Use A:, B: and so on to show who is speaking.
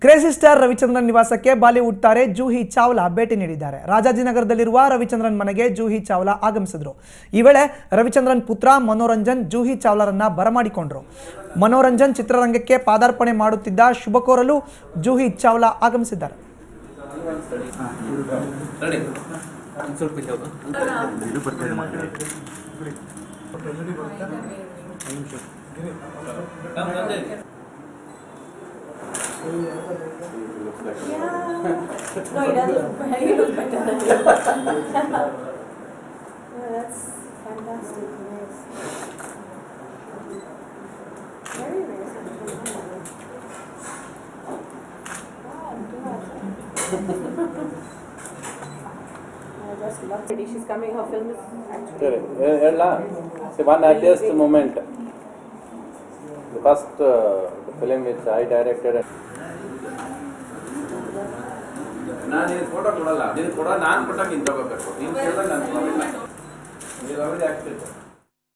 A: Crazy star Ravichandran ನಿವಾಸಕ್ಕೆ Bollywood ತಾರೆ ಜೂಹಿ ಚಾವ್ಲಾ ಭೇಟಿ ನೀಡಿದ್ದಾರೆ. ರಾಜಾಜಿನಗರದಲ್ಲಿರುವ ರವಿಚಂದ್ರನ್ ಮನೆಗೆ ಜೂಹಿ ಚಾವ್ಲಾ ಆಗಮಿಸಿದರು. ಈ ವೇಳೆ ರವಿಚಂದ್ರನ್ ಪುತ್ರ ಮನೋರಂಜನ್ ಜೂಹಿ ಚಾವ್ಲಾರನ್ನ ಬರಮಾಡಿಕೊಂಡರು. ಮನೋರಂಜನ್ ಚಿತ್ರರಂಗಕ್ಕೆ ಪಾದಾರ್ಪಣೆ ಮಾಡುತ್ತಿದ್ದ ಶುಭ ಕೋರಲು ಜೂಹಿ ಚಾವ್ಲಾ ಆಗಮಿಸಿದ್ದಾರೆ.
B: Yeah. No, he doesn't look better. He looks better than you. Yeah, that's fantastic. Nice. Very nice. Wow, I just love it. She's coming. Her film is actually.
C: See, one happiest moment. The first film which I directed.
D: ನಾನು photo ಕೊಡಲ್ಲ, ನೀನು ಕೊಡ, ನಾನು ಕೊಟ್ಟಾಗ ನೀನು ತಗೋಬೇಕು. ನೀನು ಕೇಳಿದಾಗ ನಾನು ಕೊಡಲ್ಲ. ನೀವು ಅವರಿಗೆ ಆಗ್ತಿತ್ತು.